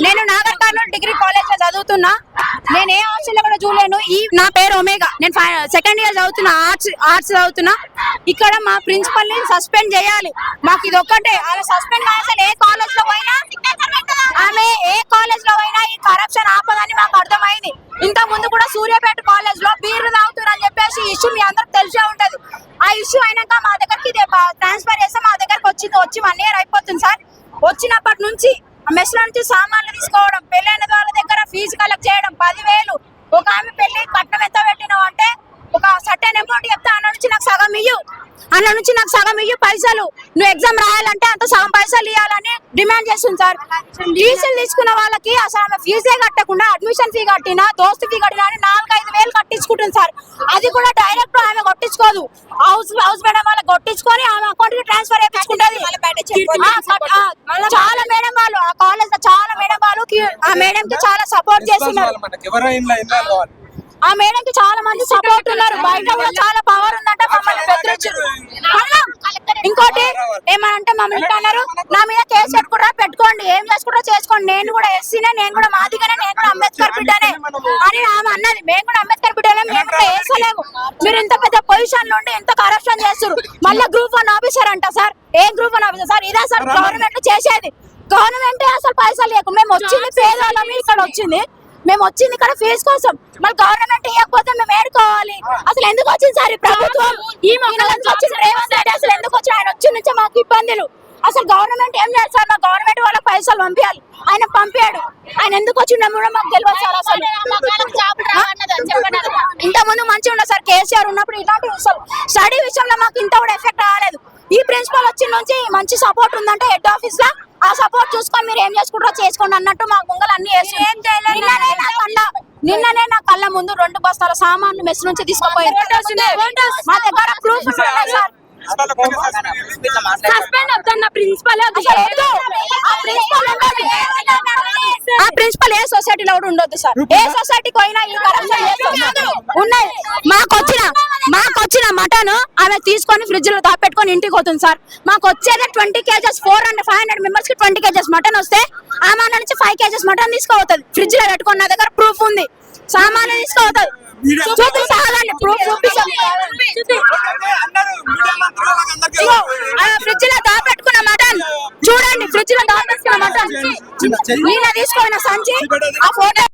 నేను Nagar Kurnool degree college లో చదువుతున్నా. నేను ఏ హాస్టల్లో కూడా చూడలేను. నా పేరు ఒమేగా. నేను సెకండ్ ఇయర్ చదువుతున్నా, ఆర్ట్స్ చదువుతున్నా. ఇక్కడ మా ప్రిన్సిపల్ ని సస్పెండ్ చేయాలి. మాకు ఇది ఒక్కటే. అలా సస్పెండ్ అసలు ఏ కాలేజ్ లో పోయినా ఆమె ఏ కాలేజ్ లో పోయినా ఈ కరప్షన్ ఆపదని మాకు అర్థమైంది. ఇంత ముందు కూడా సూర్యాపేట కాలేజ్ లో బీర్లు తాగుతున్నారు అని చెప్పేసి ఇష్యూ మీ అందరికి తెలిసే ఉంటది. ఆ ఇష్యూ అయినాక మా దగ్గరికి ట్రాన్స్ఫర్ చేస్తే మా దగ్గరకు వచ్చి 1 year అయిపోతుంది సార్. వచ్చినప్పటి నుంచి మెస్ లో నుంచి సామాన్లు తీసుకోవడం, పెళ్ళైన వాళ్ళ దగ్గర ఫీజు కలెక్ట్ చేయడం 10,000. ఒక ఆమె పెళ్లి కట్నం ఎంత పెట్టినావు అంటే ఒక సర్టెన్ అమౌంట్ చెప్తే అన్న నుంచి నాకు సగం ఇయ్యు పైసలు, నువ్వు ఎగ్జామ్ రాయాలంటే అంత సగం పైసలు ఇవ్వాలని డిమాండ్ చేస్తుంది సార్. ఫీజులు తీసుకున్న వాళ్ళకి అసలు ఆమె ఫీజే కట్టకుండా అడ్మిషన్ ఫీ కట్టినా, దోస్తు ఫీ కట్టినా అని 4-5 వేలు కట్టించుకుంటుంది సార్. అది కూడా డైరెక్ట్ ఆమె కొట్టించుకోదు, హౌస్ మేడం వాళ్ళకి కొట్టించుకొని ఆమె అకౌంట్ కి ట్రాన్స్ఫర్ చేయించుకుంటది. చాలా మేడం వాళ్ళు ఆ కాలేజ్ లో చాలా మేడం వాళ్ళు ఆ మేడం కి చాలా సపోర్ట్ చేస్తున్నారు. ఆ మేడం కి చాలా మంది సపోర్ట్ ఉన్నారు. బయట కూడా చాలా పవర్ ఉందంటే మమ్మల్ని బెదిరించారు. ఇంకోటి ఏమనంటే మమ్మల్ని అన్నారు, నా మీద కేసు పెట్టుకోండి, ఏం చేసుకుంటారో చేసుకోండి, నేను కూడా ఎస్సీనే, నేను కూడా మాదిగానే, నేను కూడా అంబేద్కర్ బిడ్డనే అని ఆమె అన్నది. మేము కూడా అంబేద్కర్ బిడ్డనే, మేము కూడా వేసలేము. మీరు ఇంత పెద్ద పొజిషన్ నుండి ఎంత కరప్షన్ చేస్తారు. మళ్ళీ గ్రూప్ 1 ఆఫీసర్ అంట సార్. ఏ గ్రూప్ 1 ఆఫీసర్ సార్? ఇదే సార్ గవర్నమెంట్ చేసేది. గవర్నమెంట్ అసలు పైసలు లేకు. మేము వచ్చింది పేదవాళ్ళమి, మేము వచ్చింది ఇక్కడ ఫీజు కోసం. మళ్ళీ గవర్నమెంట్ ఇవ్వకపోతే మేము ఏడుకోవాలి. అసలు ఎందుకు వచ్చింది సార్ ఈ ప్రభుత్వం? ఈ వచ్చింది రేవంత్ రెడ్డి అసలు ఎందుకు వచ్చి ఆయన వచ్చి నుంచి మాకు ఇబ్బందులు. అసలు గవర్నమెంట్ ఏం చేయాలి సార్? మా గవర్నమెంట్ వాళ్ళకి పైసలు పంపించాలి. ఆయన పంపాడు. ఆయన ఎందుకు వచ్చిండో కూడా మాకు తెలియదు సార్. అసలు ఇంత ముందు మంచిగా ఉండదు సార్. కేసీఆర్ ఉన్నప్పుడు ఇలాంటి స్టడీ విషయంలో మాకు ఇంత కూడా ఎఫెక్ట్ రాలేదు. ఈ ప్రిన్సిపల్ వచ్చిన నుంచి మంచి సపోర్ట్ ఉందంటే హెడ్ ఆఫీస్ లో ఆ సపోర్ట్ చూసుకొని మీరు ఏం చేసుకుంటారో చేసుకోండి అన్నట్టు మా ముంగలు అన్ని నిన్ననే నా కళ్ళ ముందు 2 బస్తాల సామాన్లు మెస్ నుంచి తీసుకుపోయారు. మా దగ్గర ప్రూఫ్ ఉన్నాయి సార్. సస్పెండ్ అవుతున్న ప్రిన్సిపల్ ఆ ప్రిన్సిపల్ ఏ సొసైటీలో కూడా ఉండొద్దు సార్. ఏ సొసైటీకి పోయినా ఈ కరప్షన్ ఉన్నాయి. మాకొచ్చిన మటన్ ఆమె తీసుకొని ఫ్రిడ్జ్ లో దాపెట్టుకొని ఇంటికి పోతుంది సార్. మాకు వచ్చేది 20 kgs 400-500 మెంబర్స్ కి 20 kgs మటన్ వస్తే ఆమె నుంచి 5 kgs మటన్ తీసుకోవద్దు. ఫ్రిడ్జ్ లో పెట్టుకొని నా దగ్గర ప్రూఫ్ ఉంది. సామాన్లు తీసుకోవద్దు. చూపిస్తానండి ప్రూఫ్. ఫ్రిడ్జ్ లో దాపెట్టుకున్న మటన్ చూడండి. ఫ్రిడ్జ్ లో దాపెట్టుకున్న మటన్ నిన్న తీసుకున్న సంచి ఆ ఫోటో